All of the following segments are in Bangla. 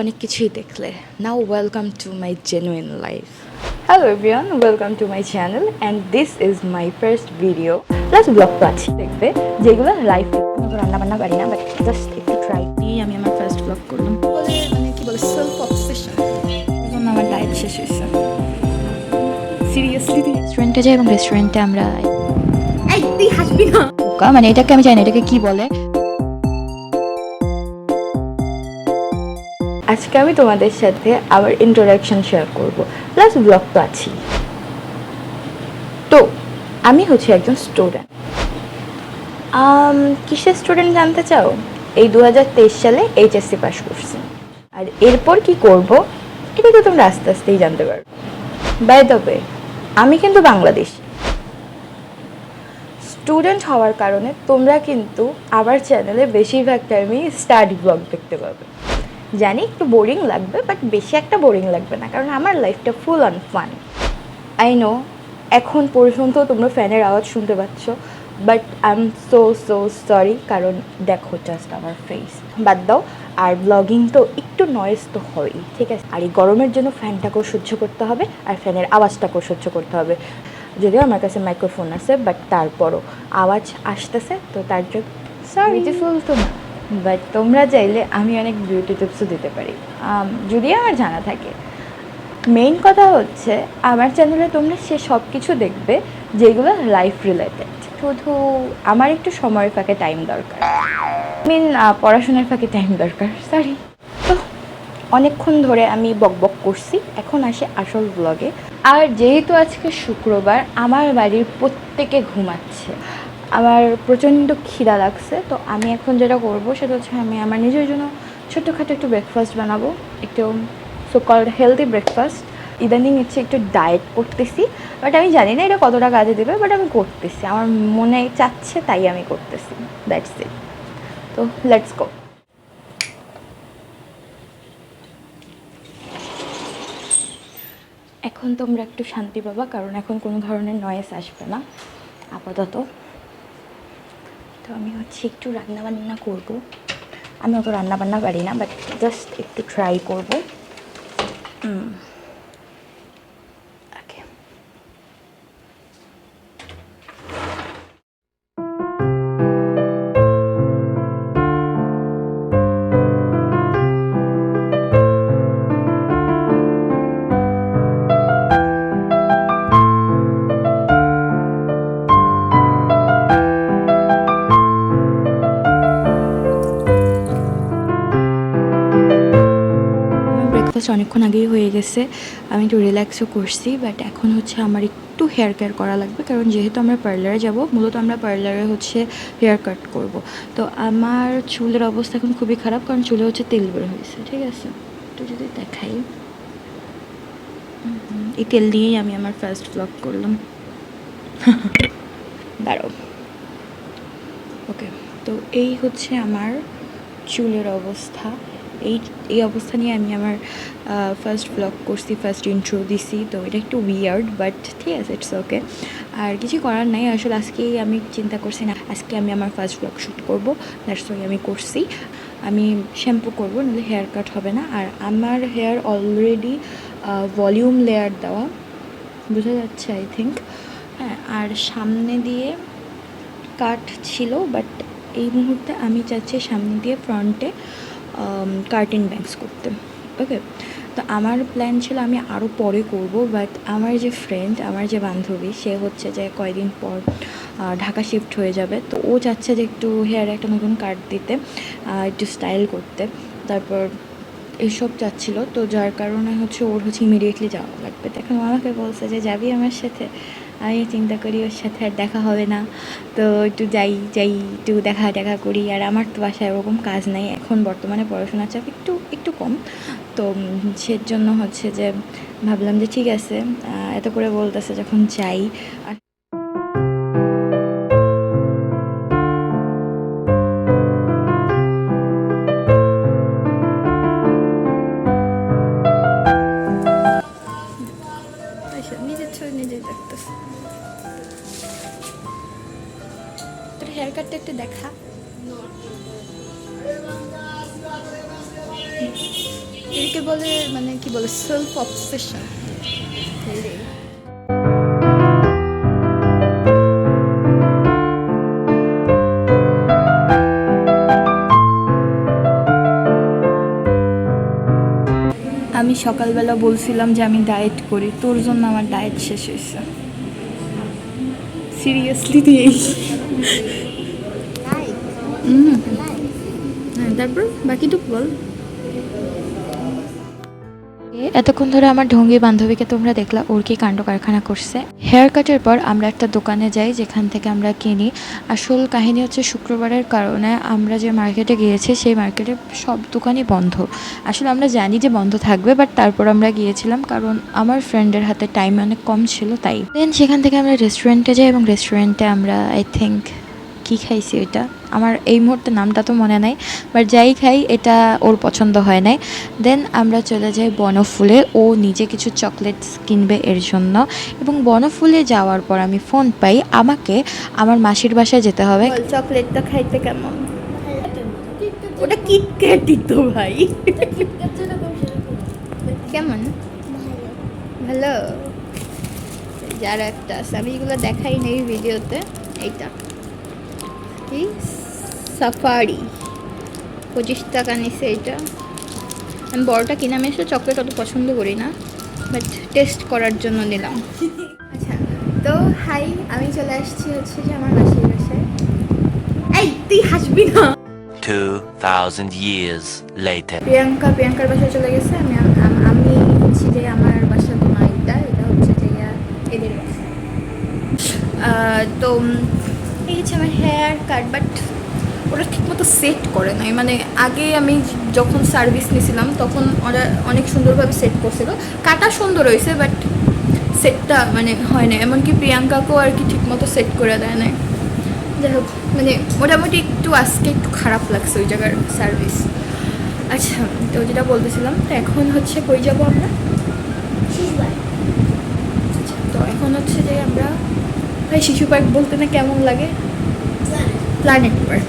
অনেক কিছুই দেখলে। Now welcome to my genuine life. Hello everyone, welcome to my channel and this is my first video. Plus blog তো আছে দেখবে, যেগুলো লাইফ রান্না বান্না পারি না, বাট জাস্ট একটু ট্রাই নিয়েই আমি আমার ফার্স্ট ব্লগ করলাম। মানে কি বলে, সেলফ অবসেশন। এখন আমার ডায়েট শেষ হয়েছে। সিরিয়াসলি রেস্টুরেন্টে যাই এবং রেস্টুরেন্টে আমরা তুই হাসবি না, মানে এটাকে আমি জানি এটাকে কি বলে। আজকে আমি তোমাদের সাথে আবার ইন্ট্রোডাকশন শেয়ার করব, প্লাস ব্লগ তো আছি। তো আমি হচ্ছে একজন স্টুডেন্ট। কিসের স্টুডেন্ট জানতে চাও? এই 2023 সালে এইচএসসি পাস করছি। আর এরপর কি করব এটা তো তোমরা আস্তে আস্তেই জানতে পারবে। বাই দ্য ওয়ে, আমি কিন্তু বাংলাদেশ স্টুডেন্ট হওয়ার কারণে তোমরা কিন্তু আমার চ্যানেলে বেশিরভাগ টাইমেই স্টাডি ব্লগ দেখতে পাবে। জানি একটু বোরিং লাগবে, বাট বেশি একটা বোরিং লাগবে না, কারণ আমার লাইফটা full on fun. I know এখন পর্যন্ত তোমরা ফ্যানের আওয়াজ শুনতে পাচ্ছ, but I am so sorry, কারণ দেখো জাস্ট আমার ফেস। বাদ দাও, আর ব্লগিং তো একটু নয়েজ তো হয়ই, ঠিক আছে। আর এই গরমের জন্য ফ্যানটাকেও সহ্য করতে হবে আর ফ্যানের আওয়াজটাকেও সহ্য করতে হবে। যদিও আমার কাছে মাইক্রোফোন আছে, বাট তারপরও আওয়াজ আসতেছে, তো তার জন্য সরি। বিউটিফুল তো না, বাট তোমরা চাইলে আমি অনেক বিউটি টিপসও দিতে পারি, যদি আমার জানা থাকে। মেইন কথা হচ্ছে আমার চ্যানেলে তোমরা সে সব কিছু দেখবে যেগুলো লাইফ রিলেটেড। শুধু আমার একটু সময়ের ফাঁকে টাইম দরকার, পড়াশোনার ফাঁকে টাইম দরকার, সরি। তো অনেকক্ষণ ধরে আমি বকবক করছি, এখন আসে আসল ব্লগে। আর যেহেতু আজকে শুক্রবার, আমার বাড়ির প্রত্যেকে ঘুমাচ্ছে, আমার প্রচণ্ড খিদা লাগছে। তো আমি এখন যেটা করবো সেটা হচ্ছে আমি আমার নিজের জন্য ছোটোখাটো একটু ব্রেকফাস্ট বানাবো, একটু সো কল্ড হেলদি ব্রেকফাস্ট। ইদানিং হচ্ছে একটু ডায়েট করতেছি, বাট আমি জানি না এটা কতটা কাজে দেবে, বাট আমি করতেছি, আমার মনে চাচ্ছে তাই আমি করতেছি, দ্যাটস ইট। তো লেটস গো। এখন তোমরা একটু শান্তি পাবা, কারণ এখন কোনো ধরনের নয়েজ আসবে না আপাতত। তো আমি হচ্ছে একটু রান্নাবান্না করব। আমি অত রান্নাবান্না পারি না, বাট জাস্ট একটু ট্রাই করবো। ওকে। ব্রেকফাস্ট অনেকক্ষণ আগেই হয়ে গেছে, আমি একটু রিল্যাক্সও করছি, বাট এখন হচ্ছে আমার একটু হেয়ার কেয়ার করা লাগবে, কারণ যেহেতু আমরা পার্লারে যাব, মূলত আমরা পার্লারে হচ্ছে হেয়ার কাট করব। তো আমার চুলের অবস্থা এখন খুবই খারাপ, কারণ চুলে হচ্ছে তেল বের হয়েছে, ঠিক আছে। একটু যদি দেখাই, এই তেল দিয়েই আমি আমার ফার্স্ট ব্লগ করলাম। দাঁড়াও। ওকে, তো এই হচ্ছে আমার চুলের অবস্থা। এই অবস্থা নিয়ে আমি আমার ফার্স্ট ব্লগ করছি, ফার্স্ট ইন্ট্রো দিছি। তো এটা একটু উইয়ার্ড, বাট ঠিক আছে, ইটস ওকে। আর কিছু করার নাই, আসলে আজকেই আমি চিন্তা করছি না আজকে আমি আমার ফার্স্ট ব্লগ শ্যুট করবো, দ্যাটস ওয়াই আমি করছি। আমি শ্যাম্পু করবো, নাহলে হেয়ার কাট হবে না। আর আমার হেয়ার অলরেডি ভলিউম লেয়ার দেওয়া, বোঝা যাচ্ছে আই থিঙ্ক। হ্যাঁ, আর সামনে দিয়ে কাট ছিল, বাট এই মুহূর্তে আমি চাচ্ছি সামনে দিয়ে ফ্রন্টে কার্টিন ব্যাংকস করতে। ওকে, তো আমার প্ল্যান ছিল আমি আরও পরে করব, বাট আমার যে ফ্রেন্ড, আমার যে বান্ধবী, সে হচ্ছে যে কয়েকদিন পর ঢাকা শিফট হয়ে যাবে। তো ও চাচ্ছে যে একটু হেয়ারে একটা নতুন কাট দিতে, একটু স্টাইল করতে, তারপর এসব চাচ্ছিল। তো যার কারণে হচ্ছে ওর হচ্ছে ইমিডিয়েটলি যাওয়া লাগবে। তো এখন আমাকে বলছে যে যাবি আমার সাথে। আমি চিন্তা করি ওর সাথে আর দেখা হবে না, তো একটু যাই একটু দেখা করি। আর আমার তো বাসায় ওরকম কাজ নাই এখন, বর্তমানে পড়াশোনার চাপ একটু একটু কম। তো সেজন্য হচ্ছে যে ভাবলাম যে ঠিক আছে, এত করে বলতেছে যখন যাই। আর নিজের ছবি নিজেই দেখতেছে। তোর হেয়ার কাটটা একটু দেখা। একে বলে মানে কি বলে সেলফ অবসেশন। আমি সকালবেলা বলছিলাম যে আমি ডায়েট করি, তোর জন্য আমার ডায়েট শেষ হয়েছে। সিরিয়াসলি দিয়েই। হ্যাঁ, তারপর বাকিটুকু বল। এতক্ষণ ধরে আমার ঢঙ্গি বান্ধবীকে তোমরা দেখলা, ওর কি কাণ্ড কারখানা করছে। হেয়ার কাটের পর আমরা একটা দোকানে যাই যেখান থেকে আমরা কিনি। আসল কাহিনী হচ্ছে শুক্রবারের কারণে আমরা যে মার্কেটে গিয়েছি সেই মার্কেটে সব দোকানই বন্ধ। আসলে আমরা জানি যে বন্ধ থাকবে, বাট তারপর আমরা গিয়েছিলাম কারণ আমার ফ্রেন্ডের হাতে টাইম অনেক কম ছিল তাই। দেন সেখান থেকে আমরা রেস্টুরেন্টে যাই এবং রেস্টুরেন্টে আমরা আই থিঙ্ক কী খাইছি ওইটা আমার এই মুহূর্তে নামটা তো মনে নাই, বাট যাই খাই এটা ওর পছন্দ হয় নাই। দেন আমরা চলে যাই বনফুলে, ও নিজে কিছু চকলেটস কিনবে এর জন্য। এবং বনফুলে যাওয়ার পর আমি ফোন পাই আমাকে আমার মাসির বাসায় যেতে হবে। চকলেটটা খাইতে কেমন? ওটা কিটক্যাটই তো ভাই। কেমন? ভালো। যার একটা আছে, আমি এগুলো দেখাই নেই ভিডিওতে। এইটা কি সাফারি, 25 টাকা নিছে এটা। আমি বড়টা কিনে, আমি আসলে চকলেট অত পছন্দ করি না, বাট টেস্ট করার জন্য নিলাম। আচ্ছা, তো হাই, আমি চলে আসছি হচ্ছে যে আমার মাসির বাসায়। এই তুই হাসবি না। 2000 years later. প্রিয়াঙ্কার বাসায় চলে গেছে। আমি হচ্ছি যে আমার বাসা তো না, এটা হচ্ছে যে এদের বাসা। তো এই হচ্ছে আমার হেয়ার কাট, বাট ওরা ঠিকমতো সেট করে নাই। মানে আগে আমি যখন সার্ভিস নিয়েছিলাম তখন ওরা অনেক সুন্দরভাবে সেট করছিল, কাটা সুন্দর হয়েছে, বাট সেটটা মানে হয় না। এমনকি প্রিয়াঙ্কাকেও আর কি ঠিকমতো সেট করে দেয় নাই। যাই হোক, মানে মোটামুটি একটু আজকে একটু খারাপ লাগছে ওই জায়গার সার্ভিস। আচ্ছা, তো যেটা বলতেছিলাম, তো এখন হচ্ছে কই যাবো আমরা? আচ্ছা, তো এখন হচ্ছে যে আমরা ভাই শিশু পার্ক বলতে না কেমন লাগে? Planet park.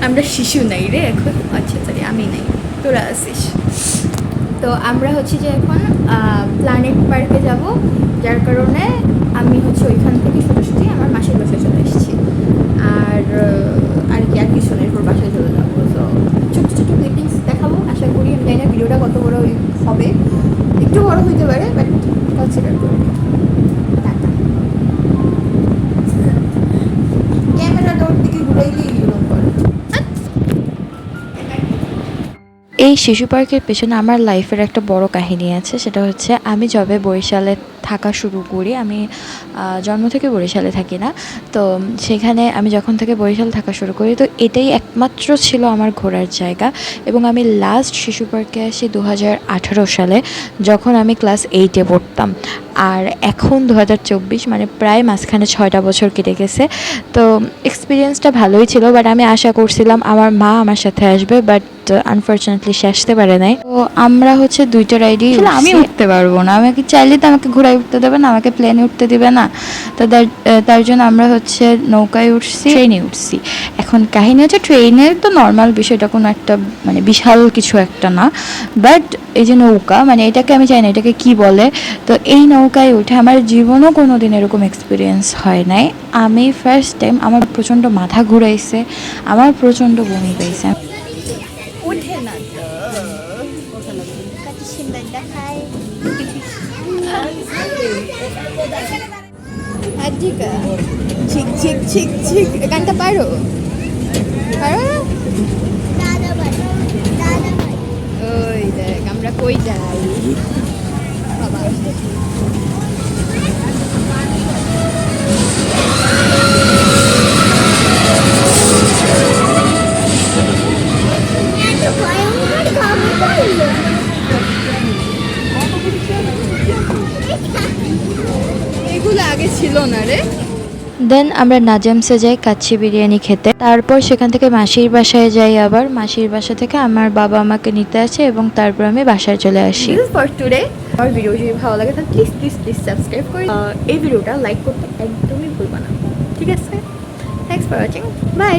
আমরা শিশু নাই রে এখন। আচ্ছা সরি, আমি নাই, তোরা আছিস। তো আমরা হচ্ছে যে এখন প্ল্যানেট পার্কে যাব, যার কারণে আমি হচ্ছে ওইখান থেকে সোজাসুজি আমার মাসির বাসায় চলে এসেছি। আর আর কিছু নেই, ওর বাসায় চলে যাবো। তো ছোটো ছোটো ক্লিপিংস দেখাবো আশা করি। আমি জানি না ভিডিওটা কত বড় হবে, একটু বড় হইতে পারে, বাট কনসিডার করবো। ক্যামেরা দৌড় দিকে ঘুরাইলেই এরকম করে। এই শিশু পার্কের পেছনে আমার লাইফের একটা বড় কাহিনী আছে। সেটা হচ্ছে আমি যবে বরিশালে থাকা শুরু করি, আমি জন্ম থেকে বরিশালে থাকি না, তো সেখানে আমি যখন থেকে বরিশাল থাকা শুরু করি, তো এটাই একমাত্র ছিল আমার ঘোরার জায়গা। এবং আমি লাস্ট শিশু পার্কে আসি 2018 সালে, যখন আমি ক্লাস 8-এ পড়তাম। আর এখন 2024, মানে প্রায় মাঝখানে 6টা বছর কেটে গেছে। তো এক্সপিরিয়েন্সটা ভালোই ছিল, বাট আমি আশা করছিলাম আমার মা আমার সাথে আসবে, বাট আনফর্চুনেটলি সে আসতে পারে নাই। তো আমরা হচ্ছে 2টা রাইডই, আমি উঠতে পারবো না, আমাকে চাইলে তো আমাকে ঘোড়ায় উঠতে দেবে না, আমাকে প্লেনে উঠতে দিবে না। তো তার জন্য আমরা হচ্ছে নৌকায় উঠছি, ট্রেনে উঠছি। এখন কাহিনী হচ্ছে ট্রেনের তো নর্মাল বিষয়টা কোনো একটা মানে বিশাল কিছু একটা না, বাট এই যে নৌকা, মানে এটাকে আমি জানি না এটাকে কি বলে। তো এই নৌকায় উঠে আমার জীবনও কোনো দিন এরকম এক্সপিরিয়েন্স হয় নাই। আমি ফার্স্ট টাইম, আমার প্রচণ্ড মাথা ঘুরাইছে, আমার প্রচণ্ড বমি পাইছে। ওঠে না তো কত সুন্দর দেখায়। আজিকা ছিক ছিক ছিক ছিক, গানটা পারো? ওই দেখ আমরা কই যাই বাবা। এগুলো আগে ছিল না রে। দেন আমরা নাজামসে যাই কাচ্চি বিরিয়ানি খেতে। তারপর সেখান থেকে মাসির বাসায় যাই। আবার মাসির বাসা থেকে আমার বাবা আমাকে নিতে আসে এবং তারপর আমি বাসায় চলে আসি। ফর টুডে আমার ভিডিও যদি ভালো লাগে তাহলে প্লিজ প্লিজ প্লিজ সাবস্ক্রাইব করে এই ভিডিওটা লাইক করতে একদমই ভুলবা না, ঠিক আছে? Thanks for watching, by.